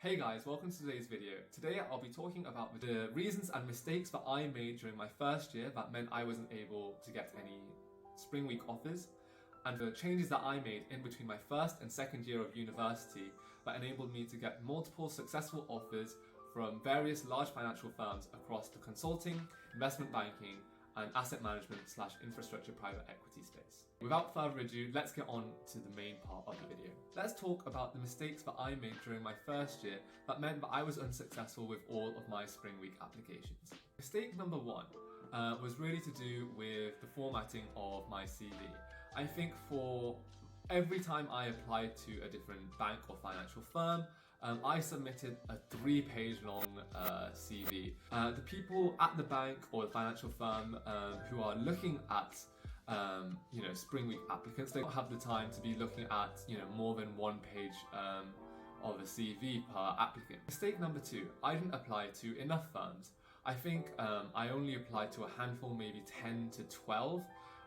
Hey guys, welcome to today's video. Today I'll be talking about the reasons and mistakes that I made during my first year that meant I wasn't able to get any spring week offers, and the changes that I made in between my first and second year of university that enabled me to get multiple successful offers from various large financial firms across the consulting, investment banking, and asset management / infrastructure private equity space. Without further ado, let's get on to the main part of the video. Let's talk about the mistakes that I made during my first year that meant that I was unsuccessful with all of my spring week applications. Mistake number one was really to do with the formatting of my CV. I think for every time I applied to a different bank or financial firm, I submitted a 3-page long CV. The people at the bank or the financial firm who are looking at spring week applicants, they don't have the time to be looking at more than 1 page of a CV per applicant. Mistake number two, I didn't apply to enough firms. I think I only applied to a handful, maybe 10 to 12.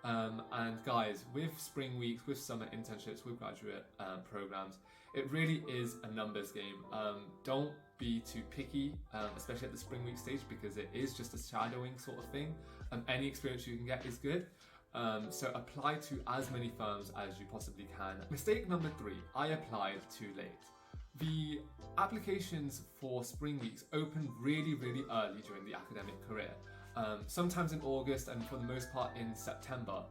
And guys, with spring weeks, with summer internships, with graduate programs, it really is a numbers game. Don't be too picky, especially at the spring week stage, because it is just a shadowing sort of thing. Any experience you can get is good. So apply to as many firms as you possibly can. Mistake number three, I applied too late. The applications for spring weeks open really early during the academic career. Sometimes in August and for the most part in September.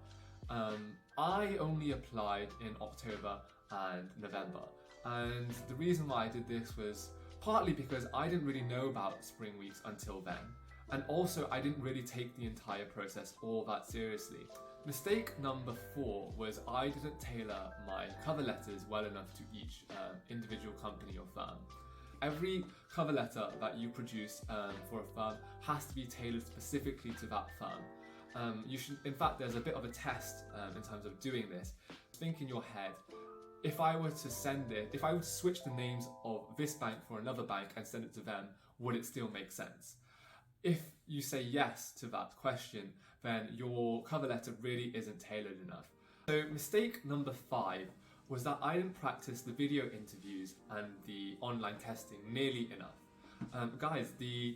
I only applied in October and November, and the reason why I did this was partly because I didn't really know about spring weeks until then, and also I didn't really take the entire process all that seriously. Mistake number four was I didn't tailor my cover letters well enough to each individual company or firm. Every cover letter that you produce for a firm has to be tailored specifically to that firm. In fact, there's a bit of a test in terms of doing this. Think in your head, if I were to switch the names of this bank for another bank and send it to them, would it still make sense? If you say yes to that question, then your cover letter really isn't tailored enough. So mistake number 5 was that I didn't practice the video interviews and the online testing nearly enough. Guys, the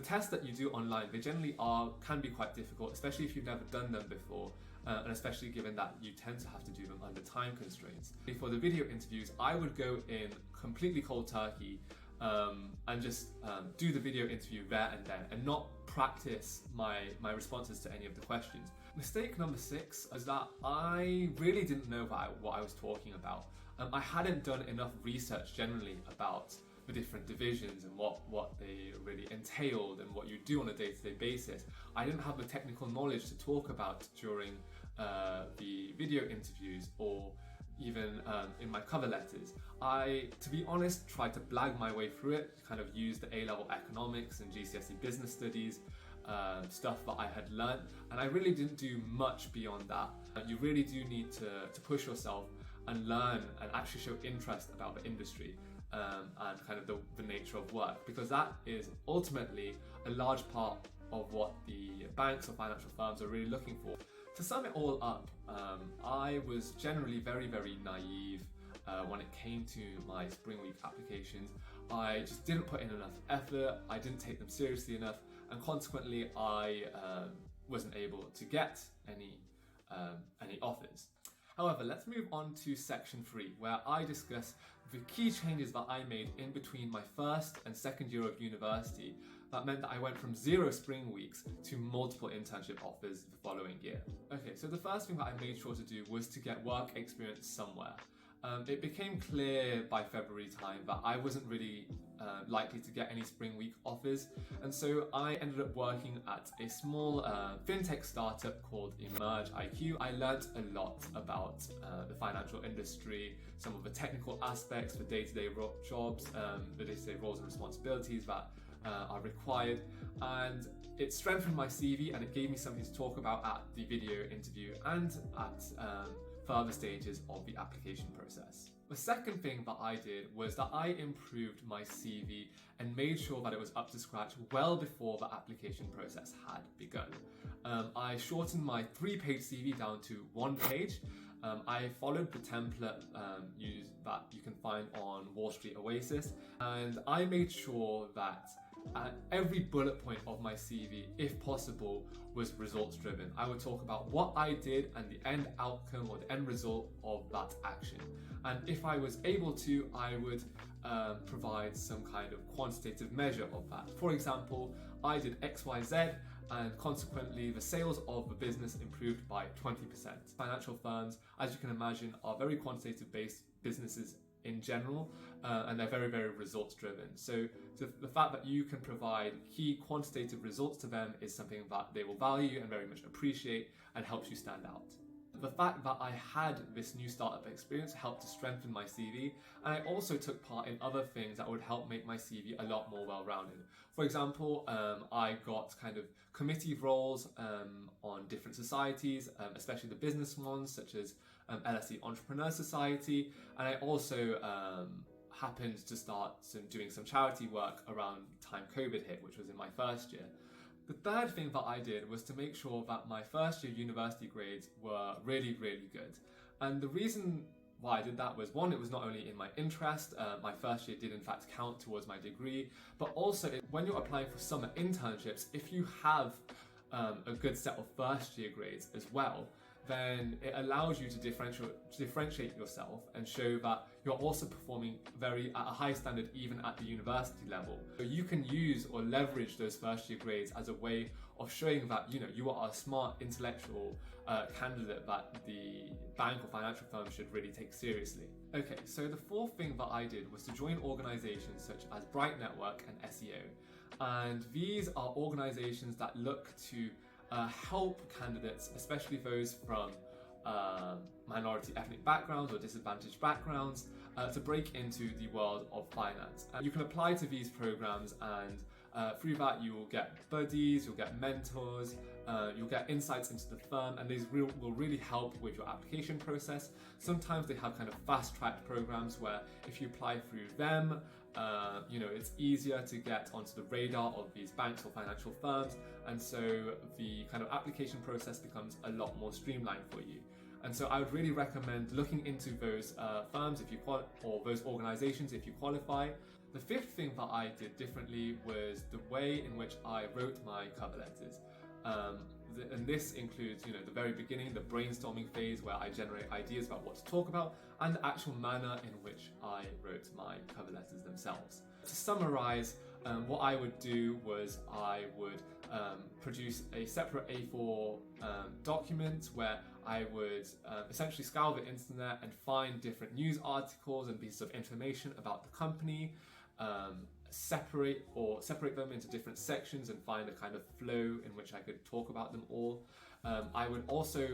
tests that you do online, they generally can be quite difficult, especially if you've never done them before, and especially given that you tend to have to do them under time constraints. For the video interviews, I would go in completely cold turkey and just do the video interview there and then, and not practice my responses to any of the questions. Mistake number 6 is that I really didn't know what I was talking about. I hadn't done enough research generally about the different divisions and what they really entailed and what you do on a day-to-day basis. I didn't have the technical knowledge to talk about during the video interviews or even in my cover letters. I, to be honest, tried to blag my way through it, kind of use the A-level economics and GCSE business studies stuff that I had learned, and I really didn't do much beyond that. You really do need to push yourself and learn and actually show interest about the industry and kind of the nature of work, because that is ultimately a large part of what the banks or financial firms are really looking for. To sum it all up, I was generally very naive when it came to my spring week applications. I just didn't put in enough effort, I didn't take them seriously enough, and consequently I wasn't able to get any offers. However, let's move on to section 3, where I discuss the key changes that I made in between my first and second year of university that meant that I went from 0 spring weeks to multiple internship offers the following year. Okay, so the first thing that I made sure to do was to get work experience somewhere. It became clear by February time that I wasn't really likely to get any spring week offers, and so I ended up working at a small fintech startup called Emerge IQ. I learnt a lot about the financial industry, some of the technical aspects, the day-to-day jobs, the day-to-day roles and responsibilities that are required, and it strengthened my CV and it gave me something to talk about at the video interview and at further stages of the application process. The second thing that I did was that I improved my CV and made sure that it was up to scratch well before the application process had begun. I shortened my 3-page CV down to 1 page, I followed the template that you can find on Wall Street Oasis, and I made sure that every bullet point of my CV, if possible, was results driven. I would talk about what I did and the end outcome or the end result of that action. And if I was able to, I would provide some kind of quantitative measure of that. For example, I did XYZ, and consequently the sales of the business improved by 20%. Financial firms, as you can imagine, are very quantitative based businesses in general, and they're very, very results driven. So the fact that you can provide key quantitative results to them is something that they will value and very much appreciate and helps you stand out. The fact that I had this new startup experience helped to strengthen my CV, and I also took part in other things that would help make my CV a lot more well-rounded. For example, I got kind of committee roles on different societies, especially the business ones such as LSE Entrepreneur Society, and I also happened to start doing some charity work around time COVID hit, which was in my first year. The third thing that I did was to make sure that my first year university grades were really, really good. And the reason why I did that was, one, it was not only in my interest, my first year did in fact count towards my degree, but also when you're applying for summer internships, if you have a good set of first year grades as well, then it allows you to differentiate yourself and show that you're also performing at a high standard even at the university level. So you can use or leverage those first year grades as a way of showing that you are a smart intellectual candidate that the bank or financial firm should really take seriously. Okay, so the fourth thing that I did was to join organizations such as Bright Network and SEO. And these are organizations that look to help candidates, especially those from minority ethnic backgrounds or disadvantaged backgrounds, to break into the world of finance. You can apply to these programs, and through that you will get buddies, you'll get mentors, you'll get insights into the firm, and these will really help with your application process. Sometimes they have kind of fast-tracked programs where if you apply through them, it's easier to get onto the radar of these banks or financial firms, and so the kind of application process becomes a lot more streamlined for you. And so I would really recommend looking into those firms or those organizations if you qualify. The fifth thing that I did differently was the way in which I wrote my cover letters. And this includes, the very beginning, the brainstorming phase where I generate ideas about what to talk about, and the actual manner in which I wrote my cover letters themselves. To summarize, what I would do was I would produce a separate A4 document where I would essentially scour the internet and find different news articles and pieces of information about the company, separate them into different sections and find a kind of flow in which I could talk about them all. I also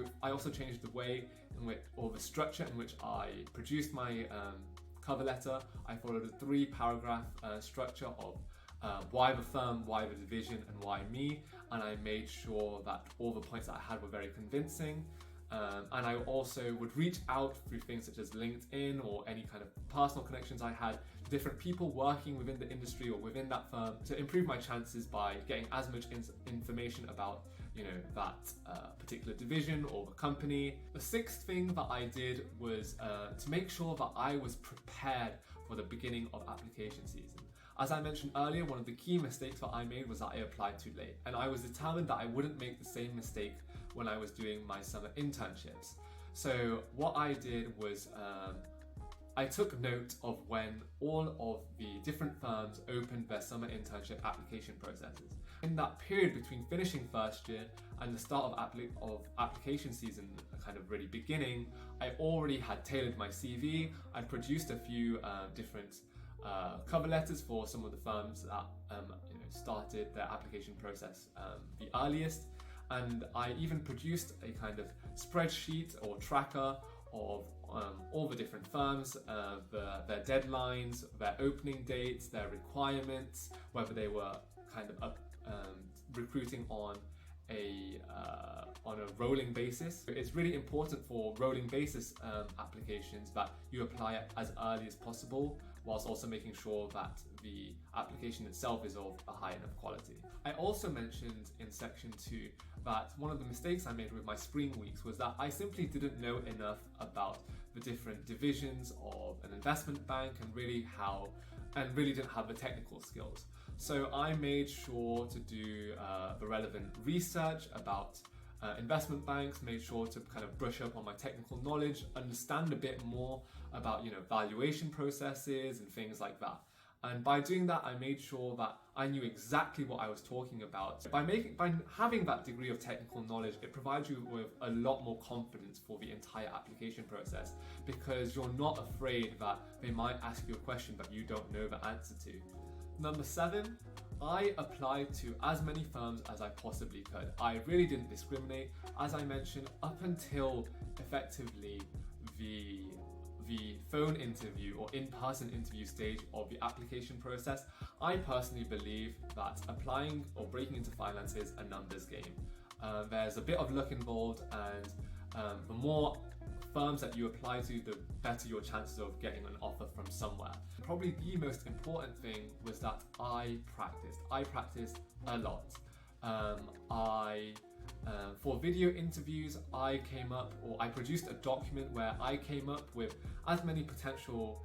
changed the way in which, or the structure in which I produced my cover letter. I followed a 3-paragraph structure of why the firm, why the division, and why me, and I made sure that all the points that I had were very convincing. And I also would reach out through things such as LinkedIn or any kind of personal connections I had to different people working within the industry or within that firm to improve my chances by getting as much information about that particular division or the company. The sixth thing that I did was to make sure that I was prepared for the beginning of application season. As I mentioned earlier, one of the key mistakes that I made was that I applied too late, and I was determined that I wouldn't make the same mistake when I was doing my summer internships. So what I did was I took note of when all of the different firms opened their summer internship application processes. In that period between finishing first year and the start of application season kind of really beginning, I already had tailored my CV. I'd produced a few different cover letters for some of the firms that started their application process the earliest, and I even produced a kind of spreadsheet or tracker of all the different firms, their deadlines, their opening dates, their requirements, whether they were kind of recruiting on on a rolling basis. It's really important for rolling basis applications that you apply it as early as possible, whilst also making sure that the application itself is of a high enough quality. I also mentioned in section 2 that one of the mistakes I made with my spring weeks was that I simply didn't know enough about the different divisions of an investment bank and really didn't have the technical skills. So I made sure to do the relevant research about investment banks, made sure to kind of brush up on my technical knowledge, understand a bit more about valuation processes and things like that. And by doing that, I made sure that I knew exactly what I was talking about. By having that degree of technical knowledge, it provides you with a lot more confidence for the entire application process, because you're not afraid that they might ask you a question that you don't know the answer to. Number 7, I applied to as many firms as I possibly could. I really didn't discriminate. As I mentioned, up until effectively the phone interview or in-person interview stage of the application process, I personally believe that applying or breaking into finance is a numbers game. There's a bit of luck involved, and the more firms that you apply to, the better your chances of getting an offer from somewhere. Probably the most important thing was that I practiced a lot. For video interviews, I produced a document where I came up with as many potential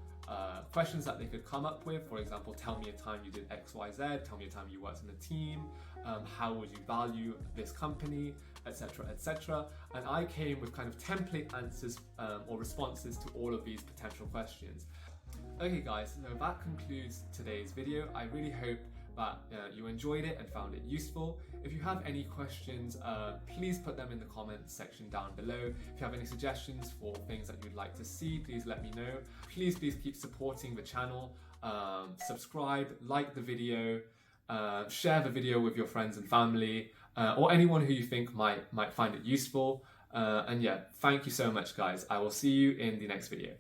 questions that they could come up with. For example, tell me a time you did X, Y, Z, tell me a time you worked in a team, how would you value this company, etc., etc. And I came with kind of template answers or responses to all of these potential questions. Okay guys, so that concludes today's video. I really hope that you enjoyed it and found it useful. If you have any questions, please put them in the comments section down below. If you have any suggestions for things that you'd like to see, please let me know. Please keep supporting the channel. Subscribe, like the video, share the video with your friends and family, or anyone who you think might find it useful. And yeah, thank you so much guys. I will see you in the next video.